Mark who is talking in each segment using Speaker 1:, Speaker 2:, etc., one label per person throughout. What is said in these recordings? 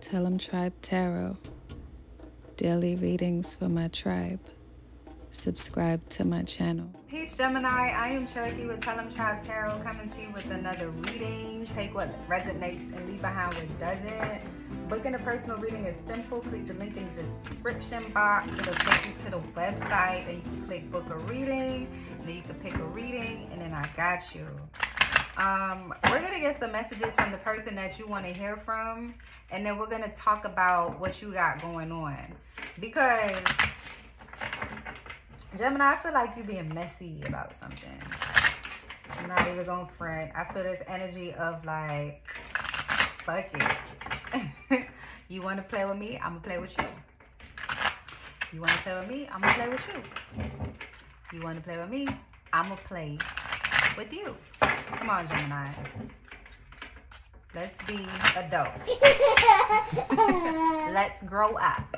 Speaker 1: Tellemtribe Tarot. Daily readings for my tribe. Subscribe to my channel.
Speaker 2: Peace, Gemini. I am Cherokee with Tellemtribe Tarot, coming to you with another reading. Take what resonates and leave behind what doesn't. Booking a personal reading is simple. Click the link in the description box. It'll take you to the website, and you can click book a reading, and then you can pick a reading, and then I got you. We're gonna get some messages from the person that you want to hear from, and then we're gonna talk about what you got going on, because Gemini, I feel like you're being messy about something. I'm not even gonna front. I feel this energy of like, fuck it. You want to play with me? I'm gonna play with you. You want to play with me? I'm gonna play with you. You want to play with me? I'm gonna play with you. Come on, Gemini. Let's be adults. Let's grow up.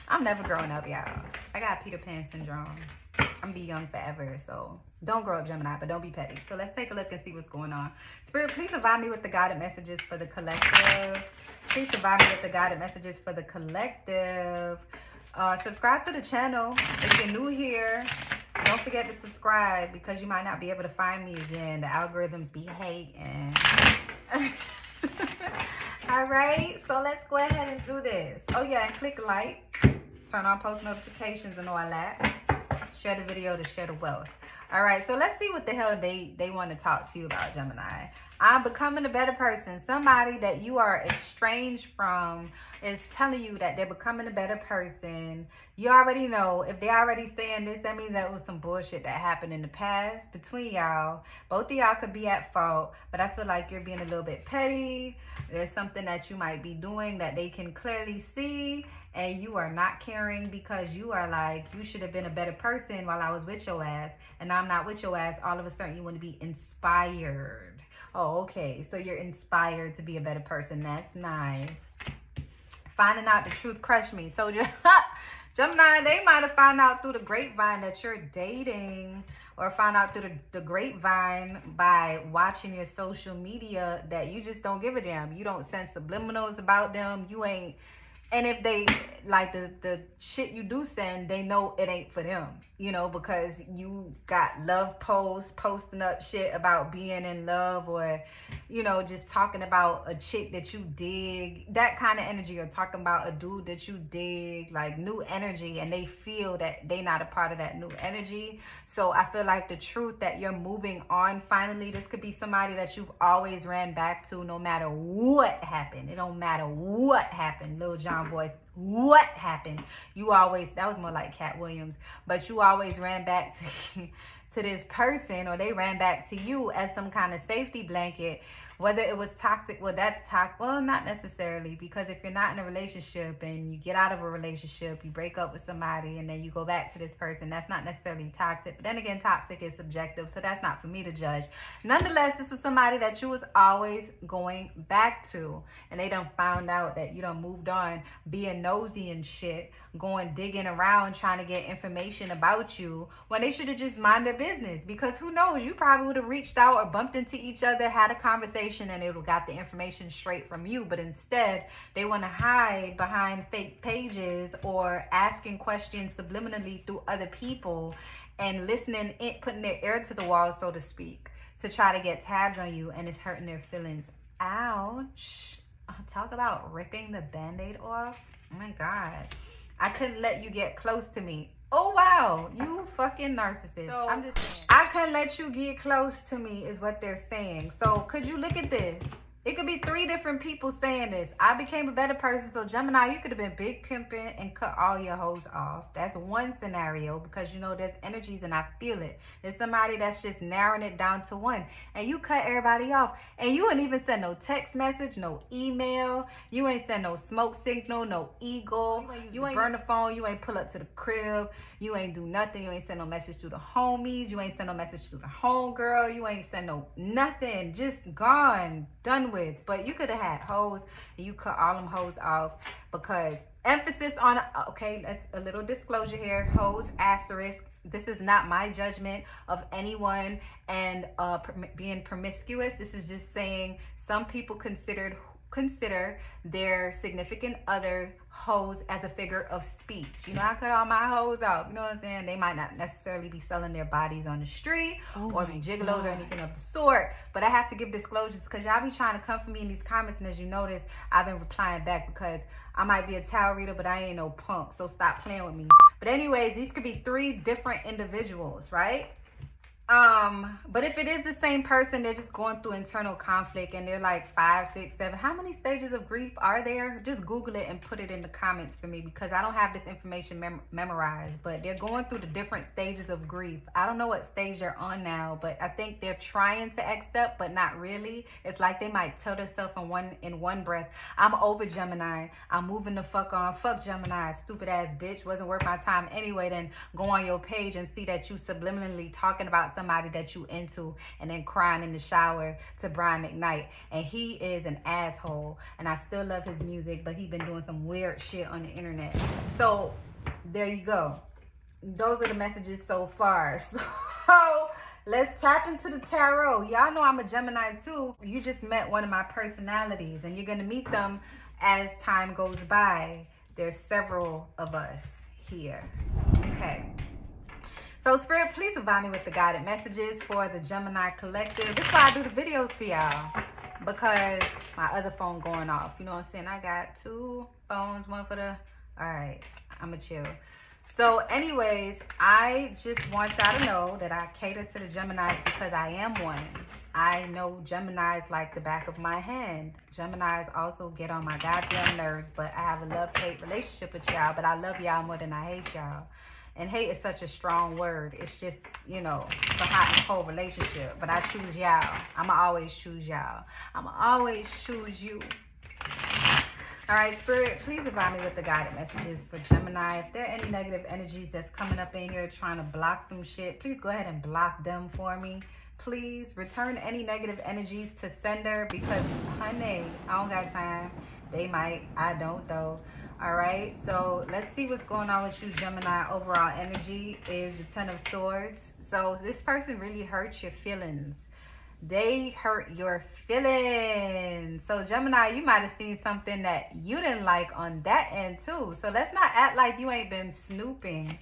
Speaker 2: I'm never growing up, y'all. I got Peter Pan syndrome. I'm gonna be young forever, so don't grow up, Gemini, but don't be petty. So let's take a look and see what's going on. Spirit, please provide me with the guided messages for the collective. Please provide me with the guided messages for the collective. Subscribe to the channel if you're new here. Don't forget to subscribe, because you might not be able to find me again. The algorithms be hating. All right, so let's go ahead and do this. Oh yeah, and click like, turn on post notifications and all that. Share the video to share the wealth. All right, so let's see what the hell they want to talk to you about, Gemini. I'm becoming a better person. Somebody that you are estranged from is telling you that they're becoming a better person. You already know. If they're already saying this, that means that it was some bullshit that happened in the past between y'all. Both of y'all could be at fault, but I feel like you're being a little bit petty. There's something that you might be doing that they can clearly see, and you are not caring, because you are like, you should have been a better person while I was with your ass, and I'm not with your ass. All of a sudden you want to be inspired. Oh, okay, so you're inspired to be a better person. That's nice. Finding out the truth crushed me. So Gemini, they might have found out through the grapevine that you're dating, or found out through the grapevine by watching your social media that you just don't give a damn. You don't send subliminals about them. You ain't. And if they, like, the shit you do send, they know it ain't for them, you know, because you got love posts, posting up shit about being in love, or, you know, just talking about a chick that you dig, that kind of energy, or talking about a dude that you dig, like new energy, and they feel that they not a part of that new energy. So I feel like the truth that you're moving on finally, this could be somebody that you've always ran back to no matter what happened. It don't matter what happened, Lil Jon voice. What happened? You always, that was more like Cat Williams, but you always ran back to this person, or they ran back to you as some kind of safety blanket. Whether it was toxic, well, that's toxic. Well, not necessarily, because if you're not in a relationship and you get out of a relationship, you break up with somebody, and then you go back to this person, that's not necessarily toxic. But then again, toxic is subjective, so that's not for me to judge. Nonetheless, this was somebody that you was always going back to, and they done found out that you done moved on, being nosy and shit, going digging around trying to get information about you, when they should have just mind their business. Because who knows, you probably would have reached out or bumped into each other, had a conversation, and it would have got the information straight from you. But instead, they want to hide behind fake pages, or asking questions subliminally through other people, and listening, putting their ear to the wall, so to speak, to try to get tabs on you, and it's hurting their feelings. Ouch. Talk about ripping the band-aid off. Oh my God. I couldn't let you get close to me. Oh, wow. You fucking narcissist. So, I'm just saying. I couldn't let you get close to me is what they're saying. So could you look at this? It could be 3 different people saying this. I became a better person. So Gemini, you could have been big pimping and cut all your hoes off. That's one scenario, because you know there's energies and I feel it. There's somebody that's just narrowing it down to one, and you cut everybody off, and you ain't even send no text message, no email. You ain't send no smoke signal, no eagle. You ain't burn the phone. You ain't pull up to the crib. You ain't do nothing. You ain't send no message to the homies. You ain't send no message to the homegirl. You ain't send no nothing. Just gone, done with. But you could have had hoes, and you cut all them hoes off, because emphasis on, okay, that's a little disclosure here, hoes, asterisks. This is not my judgment of anyone and being promiscuous. This is just saying some people considered consider their significant other hoes as a figure of speech. You know, I cut all my hoes out. You know what I'm saying? They might not necessarily be selling their bodies on the street or be gigolos or anything of the sort. But I have to give disclosures because y'all be trying to come for me in these comments. And as you notice, I've been replying back because I might be a tarot reader, but I ain't no punk. So stop playing with me. But anyways, these could be 3 different individuals, right? But if it is the same person, they're just going through internal conflict and they're like 5, 6, 7. How many stages of grief are there? Just Google it and put it in the comments for me because I don't have this information memorized, but they're going through the different stages of grief. I don't know what stage they're on now, but I think they're trying to accept, but not really. It's like they might tell themselves in one breath, I'm over Gemini. I'm moving the fuck on. Fuck Gemini, stupid ass bitch. Wasn't worth my time anyway. Then go on your page and see that you subliminally talking about somebody that you into and then crying in the shower to Brian McKnight, and he is an asshole, and I still love his music, but he's been doing some weird shit on the internet. So there you go. Those are the messages so far. So let's tap into the tarot. Y'all know I'm a Gemini too. You just met one of my personalities and you're gonna meet them as time goes by. There's several of us here. Okay. So Spirit, please provide me with the guided messages for the Gemini collective. This is why I do the videos for y'all, because my other phone going off. You know what I'm saying? I got 2 phones, one for the... All right, I'm going to chill. So anyways, I just want y'all to know that I cater to the Geminis because I am one. I know Geminis like the back of my hand. Geminis also get on my goddamn nerves, but I have a love-hate relationship with y'all, but I love y'all more than I hate y'all. And hate is such a strong word. It's just, you know, it's a hot and cold relationship. But I choose y'all. I'ma always choose y'all. I'ma always choose you. All right, Spirit, please provide me with the guided messages for Gemini. If there are any negative energies that's coming up in here trying to block some shit, please go ahead and block them for me. Please return any negative energies to sender because, honey, I don't got time. They might. I don't, though. All right, so let's see what's going on with you, Gemini. Overall energy is the 10 of Swords. So this person really hurts your feelings. They hurt your feelings. So Gemini, you might have seen something that you didn't like on that end too. So let's not act like you ain't been snooping.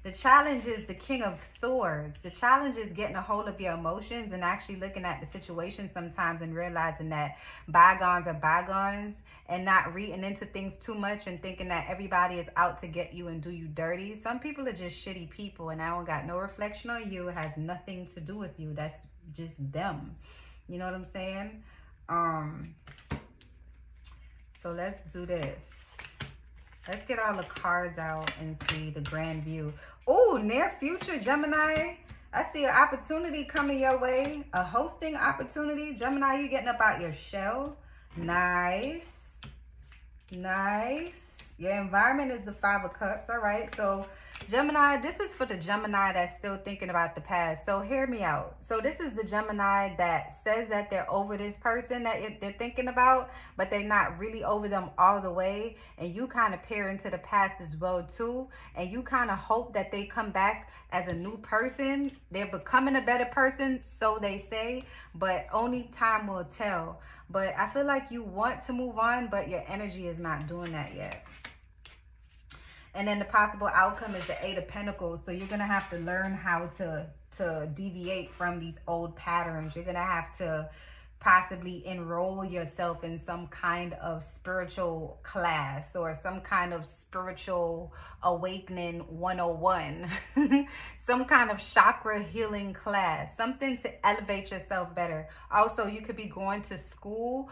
Speaker 2: The challenge is the King of Swords. The challenge is getting a hold of your emotions and actually looking at the situation sometimes and realizing that bygones are bygones and not reading into things too much and thinking that everybody is out to get you and do you dirty. Some people are just shitty people and I don't got no reflection on you. It has nothing to do with you. That's just them. You know what I'm saying? So let's do this. Let's get all the cards out and see the grand view. Oh, near future, Gemini. I see an opportunity coming your way. A hosting opportunity. Gemini, you getting up out your shell. Nice. Nice. Your environment is the 5 of Cups. All right. So, Gemini, this is for the Gemini that's still thinking about the past. So, hear me out. So, this is the Gemini that says that they're over this person that they're thinking about, but they're not really over them all the way. And you kind of peer into the past as well, too. And you kind of hope that they come back as a new person. They're becoming a better person, so they say, but only time will tell. But I feel like you want to move on, but your energy is not doing that yet. And then the possible outcome is the 8 of Pentacles. So you're going to have to learn how to deviate from these old patterns. You're going to have to possibly enroll yourself in some kind of spiritual class or some kind of spiritual awakening 101. Some kind of chakra healing class, something to elevate yourself better. Also, you could be going to school.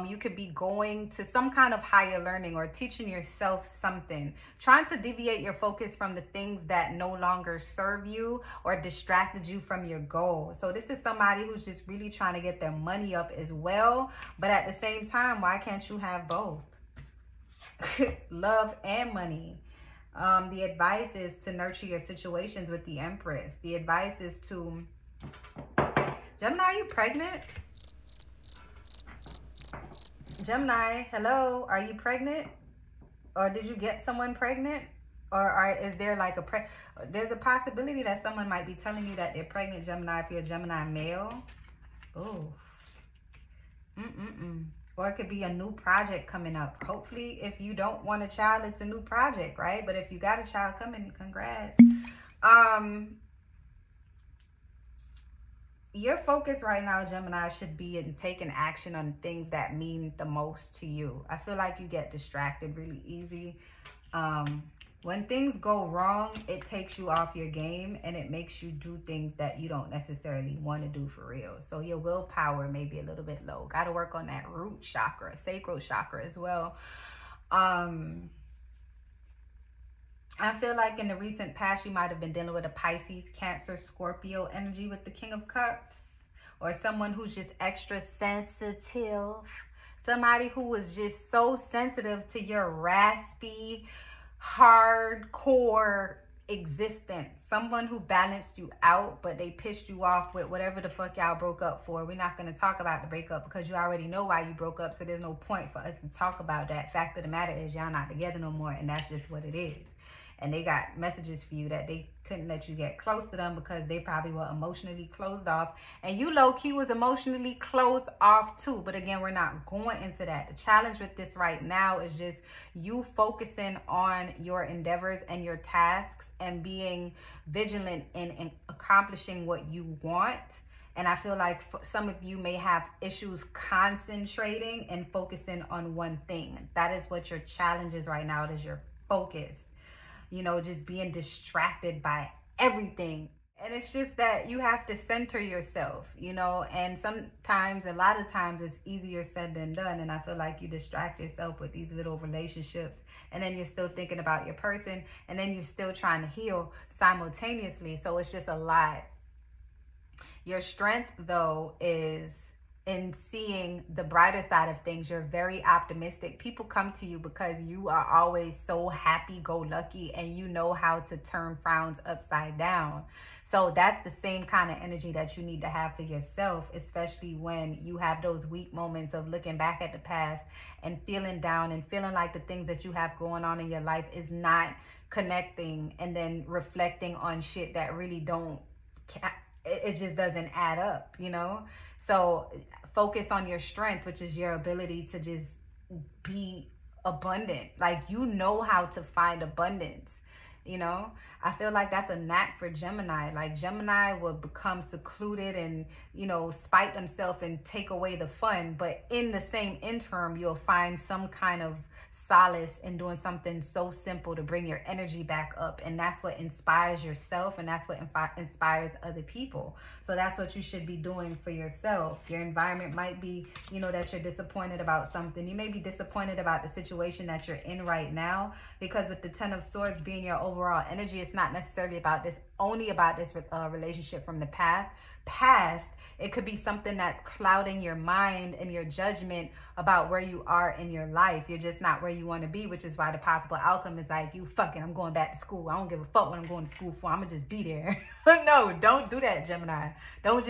Speaker 2: You could be going to some kind of higher learning or teaching yourself something. Trying to deviate your focus from the things that no longer serve you or distracted you from your goal. So this is somebody who's just really trying to get their money up as well. But at the same time, why can't you have both? Love and money. The advice is to nurture your situations with the Empress. The advice is to... Gemini, are you pregnant? Gemini, hello, are you pregnant? Or did you get someone pregnant? Or is there like there's a possibility that someone might be telling you that they're pregnant, Gemini, if you're a Gemini male. Oh. Or it could be a new project coming up. Hopefully, if you don't want a child, it's a new project, right? But if you got a child coming, congrats. Your focus right now, Gemini, should be in taking action on things that mean the most to you. I feel like you get distracted really easy. When things go wrong, it takes you off your game and it makes you do things that you don't necessarily want to do for real. So your willpower may be a little bit low. Got to work on that root chakra, sacral chakra as well. I feel like in the recent past, you might have been dealing with a Pisces, Cancer, Scorpio energy with the King of Cups, or someone who's just extra sensitive. Somebody who was just so sensitive to your raspy, hardcore existence. Someone who balanced you out, but they pissed you off with whatever the fuck y'all broke up for. We're not going to talk about the breakup because you already know why you broke up, so there's no point for us to talk about that. Fact of the matter is y'all not together no more, and that's just what it is. And they got messages for you that they couldn't let you get close to them because they probably were emotionally closed off. And you low-key was emotionally closed off too. But again, we're not going into that. The challenge with this right now is just you focusing on your endeavors and your tasks and being vigilant in accomplishing what you want. And I feel like some of you may have issues concentrating and focusing on one thing. That is what your challenge is right now. It is your focus. You know, just being distracted by everything. And it's just that you have to center yourself, you know, and sometimes, a lot of times it's easier said than done. And I feel like you distract yourself with these little relationships and then you're still thinking about your person and then you're still trying to heal simultaneously. So it's just a lot. Your strength, though, is in seeing the brighter side of things. You're very optimistic. People come to you because you are always so happy-go-lucky and you know how to turn frowns upside down. So that's the same kind of energy that you need to have for yourself, especially when you have those weak moments of looking back at the past and feeling down and feeling like the things that you have going on in your life is not connecting, and then reflecting on shit that really it just doesn't add up, you know? So focus on your strength, which is your ability to just be abundant. Like, you know how to find abundance, you know? I feel like that's a knack for Gemini. Like, Gemini will become secluded and, you know, spite themselves and take away the fun. But in the same interim, you'll find some kind of solace in doing something so simple to bring your energy back up. And that's what inspires yourself, and that's what inspires other people. So that's what you should be doing for yourself. Your environment might be, you know, that you're disappointed about something. You may be disappointed about the situation that you're in right now, because with the Ten of Swords being your overall energy, it's not necessarily about this, only about this relationship from the past. It could be something that's clouding your mind and your judgment about where you are in your life. You're just not where you want to be, which is why the possible outcome is like, I'm going back to school. I don't give a fuck what I'm going to school for. I'm going to just be there. No, don't do that, Gemini. Don't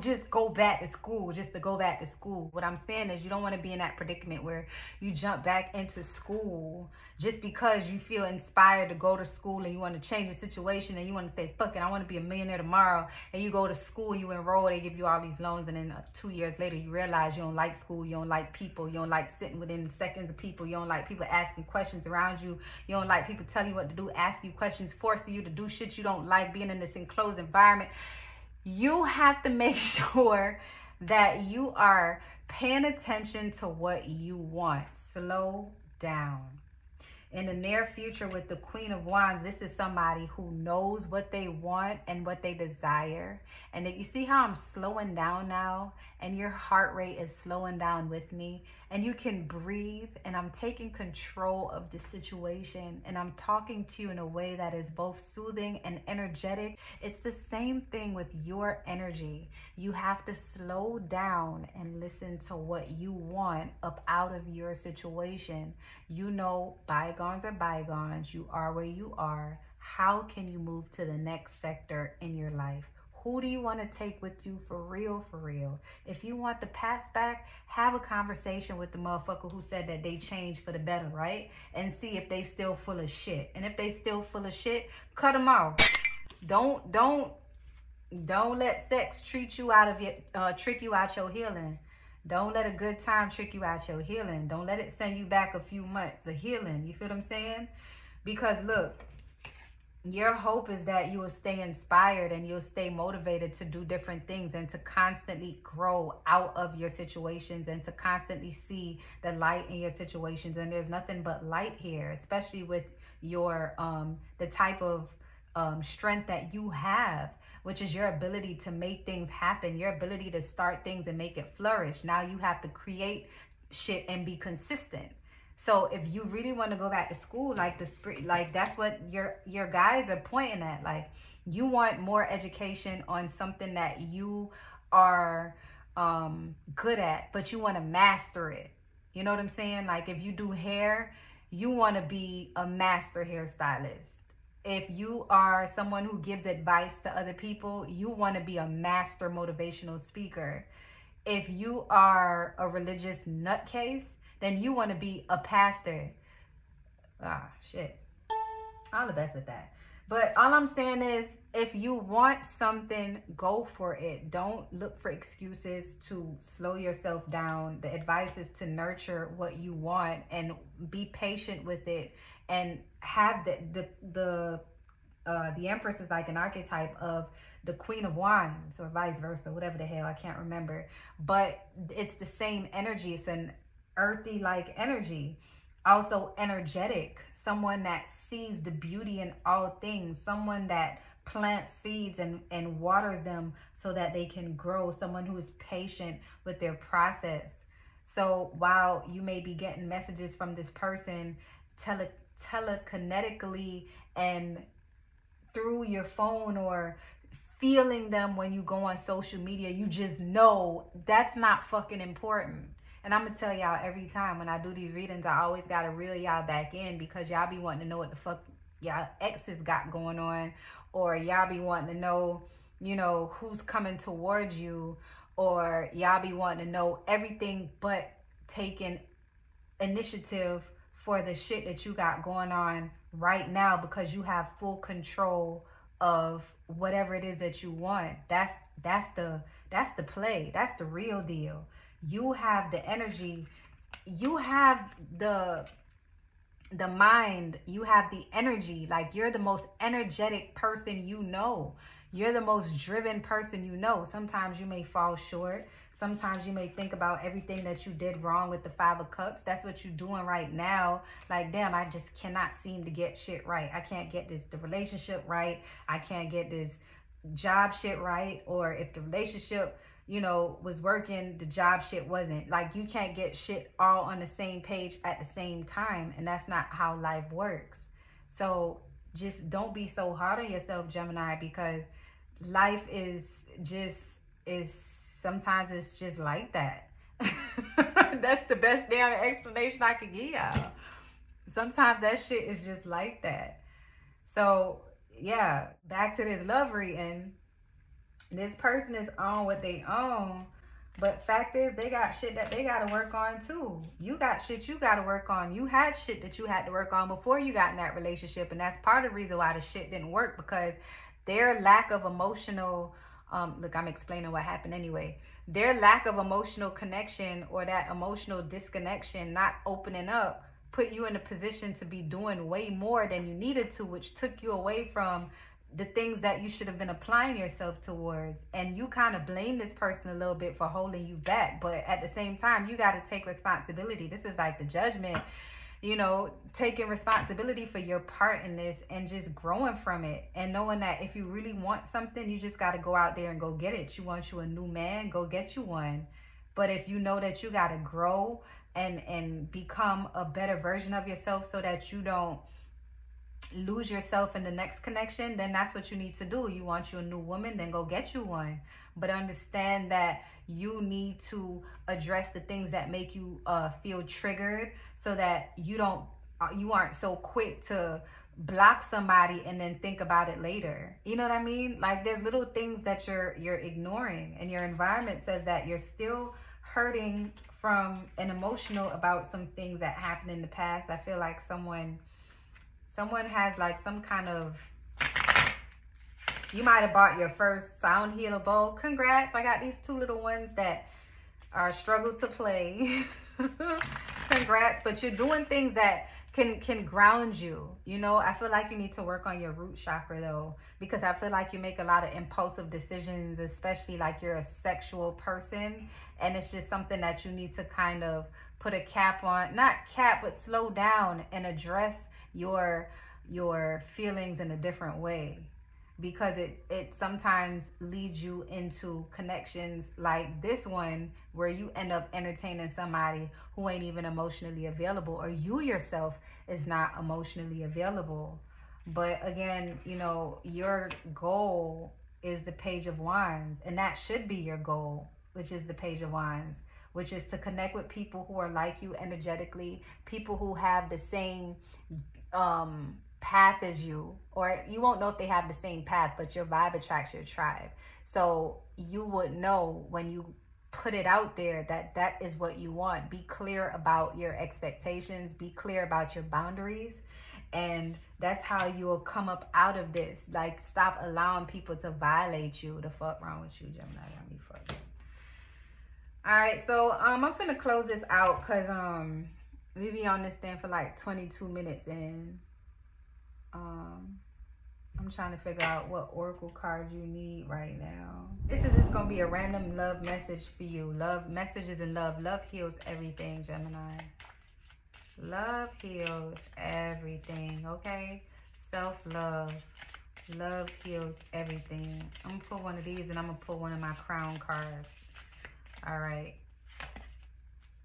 Speaker 2: just go back to school just to go back to school. What I'm saying is you don't want to be in that predicament where you jump back into school just because you feel inspired to go to school and you want to change the situation and you want to say, fuck it, I want to be a millionaire tomorrow. And you go to school, you enroll, they give you all these loans, and then 2 years later you realize you don't like school, you don't like people, you don't like sitting within seconds of people, you don't like people asking questions around you, you don't like people telling you what to do, asking you questions, forcing you to do shit you don't like, being in this enclosed environment. You have to make sure that you are paying attention to what you want. Slow down. In the near future with the Queen of Wands, this is somebody who knows what they want and what they desire. And if you see how I'm slowing down now, and your heart rate is slowing down with me, and you can breathe, and I'm taking control of the situation, and I'm talking to you in a way that is both soothing and energetic. It's the same thing with your energy. You have to slow down and listen to what you want up out of your situation. You know, bygones are bygones. You are where you are. How can you move to the next sector in your life? Who do you want to take with you for real, for real? If you want the past back, have a conversation with the motherfucker who said that they changed for the better, right? And see if they still full of shit. And if they still full of shit, cut them off. Don't let sex trick you out your healing. Don't let a good time trick you out your healing. Don't let it send you back a few months of healing. You feel what I'm saying? Because look, your hope is that you will stay inspired and you'll stay motivated to do different things and to constantly grow out of your situations and to constantly see the light in your situations. And there's nothing but light here, especially with your the type of strength that you have, which is your ability to make things happen, your ability to start things and make it flourish. Now you have to create shit and be consistent. So if you really want to go back to school, like that's what your guys are pointing at. Like, you want more education on something that you are good at, but you want to master it. You know what I'm saying? Like, if you do hair, you want to be a master hairstylist. If you are someone who gives advice to other people, you want to be a master motivational speaker. If you are a religious nutcase, then you want to be a pastor. Ah, shit. All the best with that. But all I'm saying is, if you want something, go for it. Don't look for excuses to slow yourself down. The advice is to nurture what you want and be patient with it, and have the Empress is like an archetype of the Queen of Wands, or vice versa, whatever the hell, I can't remember. But it's the same energy. It's an earthy like energy, also energetic, someone that sees the beauty in all things, someone that plants seeds and waters them so that they can grow, someone who is patient with their process. So while you may be getting messages from this person telekinetically and through your phone, or feeling them when you go on social media, you just know that's not fucking important. And I'm going to tell y'all every time when I do these readings, I always got to reel y'all back in, because y'all be wanting to know what the fuck y'all exes got going on, or y'all be wanting to know, you know, who's coming towards you, or y'all be wanting to know everything but taking initiative for the shit that you got going on right now, because you have full control of whatever it is that you want. That's the play. That's the real deal. You have the energy, you have the mind, you have the energy. Like, you're the most energetic person you know. You're the most driven person you know. Sometimes you may fall short. Sometimes you may think about everything that you did wrong with the Five of Cups. That's what you're doing right now. Like, damn, I just cannot seem to get shit right. I can't get the relationship right. I can't get this job shit right. Or if the relationship, you know, was working, the job shit wasn't. Like, you can't get shit all on the same page at the same time, and that's not how life works. So just don't be so hard on yourself, Gemini, because life is sometimes it's just like that. That's the best damn explanation I could give y'all. Sometimes that shit is just like that. So yeah, back to this love reading. This person is on what they own, but fact is, they got shit that they got to work on too. You got shit you got to work on. You had shit that you had to work on before you got in that relationship, and that's part of the reason why the shit didn't work, because their lack of emotional, look, I'm explaining what happened anyway. Their lack of emotional connection, or that emotional disconnection, not opening up, put you in a position to be doing way more than you needed to, which took you away from the things that you should have been applying yourself towards. And you kind of blame this person a little bit for holding you back, but at the same time, you got to take responsibility. This is like the judgment, you know, taking responsibility for your part in this and just growing from it, and knowing that if you really want something, you just got to go out there and go get it. You want you a new man, go get you one. But if you know that you got to grow and become a better version of yourself so that you don't lose yourself in the next connection, then that's what you need to do. You want you a new woman, then go get you one. But understand that you need to address the things that make you feel triggered, so that you aren't so quick to block somebody and then think about it later. You know what I mean? Like, there's little things that you're ignoring, and your environment says that you're still hurting from an emotional about some things that happened in the past. I feel like someone has like some kind of, you might have bought your first sound healer bowl. Congrats. I got these two little ones that struggle to play. Congrats, but you're doing things that can ground you. You know, I feel like you need to work on your root chakra though, because I feel like you make a lot of impulsive decisions, especially like you're a sexual person, and it's just something that you need to kind of put a cap on. Not cap, but slow down and address your feelings in a different way, because it sometimes leads you into connections like this one where you end up entertaining somebody who ain't even emotionally available, or you yourself is not emotionally available. But again, you know, your goal is the Page of Wands, and that should be your goal, which is the Page of Wands, which is to connect with people who are like you energetically, people who have the same path as you, or you won't know if they have the same path, but your vibe attracts your tribe. So you would know when you put it out there that that is what you want. Be clear about your expectations, be clear about your boundaries, and that's how you will come up out of this. Like, stop allowing people to violate you. The fuck wrong with you, Gemini? Got me fucked. All right, so I'm gonna close this out because we be on this thing for like 22 minutes, and I'm trying to figure out what oracle cards you need right now. This is just gonna be a random love message for you. Love messages and love. Love heals everything, Gemini. Love heals everything, okay? Self-love. Love heals everything. I'm gonna pull one of these, and I'm gonna pull one of my crown cards. All right.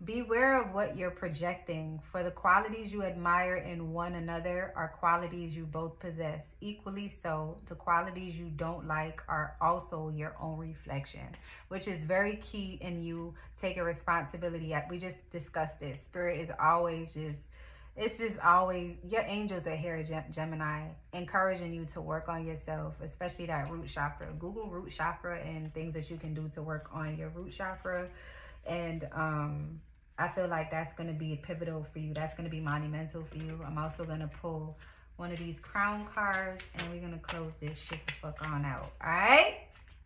Speaker 2: Beware of what you're projecting, for the qualities you admire in one another are qualities you both possess. Equally so, the qualities you don't like are also your own reflection, which is very key in you taking responsibility. We just discussed this. Spirit is always just, it's just always, your angels are here, Gemini, encouraging you to work on yourself, especially that root chakra. Google root chakra and things that you can do to work on your root chakra. And I feel like that's going to be pivotal for you. That's going to be monumental for you. I'm also going to pull one of these crown cards, and we're going to close this shit the fuck on out. All right?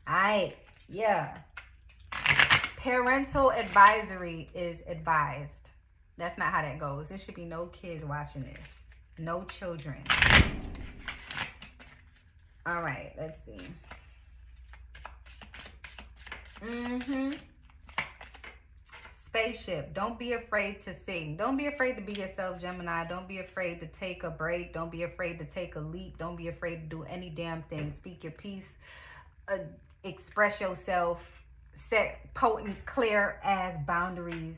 Speaker 2: All right. Yeah. Parental advisory is advised. That's not how that goes. There should be no kids watching this. No children. All right. Let's see. Spaceship. Don't be afraid to sing. Don't be afraid to be yourself, Gemini. Don't be afraid to take a break. Don't be afraid to take a leap. Don't be afraid to do any damn thing. Speak your piece. Express yourself. Set potent, clear as boundaries.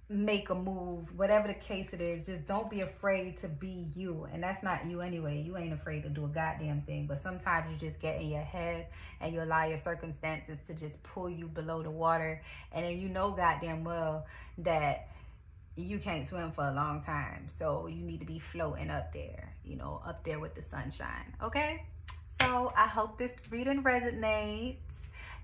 Speaker 2: Make a move. Whatever the case it is, just don't be afraid to be you. And that's not you anyway. You ain't afraid to do a goddamn thing. But sometimes you just get in your head and you allow your circumstances to just pull you below the water. And then you know goddamn well that you can't swim for a long time. So you need to be floating up there, you know, up there with the sunshine. Okay? So I hope this reading resonates.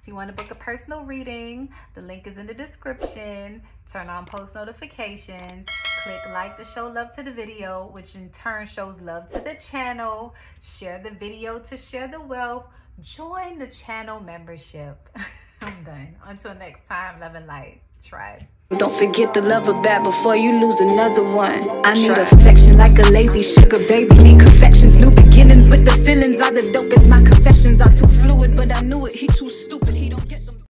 Speaker 2: If you want to book a personal reading, the link is in the description. Turn on post notifications. Click like to show love to the video, which in turn shows love to the channel. Share the video to share the wealth. Join the channel membership. I'm done. Until next time, love and light. Tribe.
Speaker 3: Don't forget to love her back before you lose another one. I need affection like a lazy sugar baby. Need confections, new beginnings with the feelings are the dopest. My confessions are too fluid, but I knew it. He too stupid.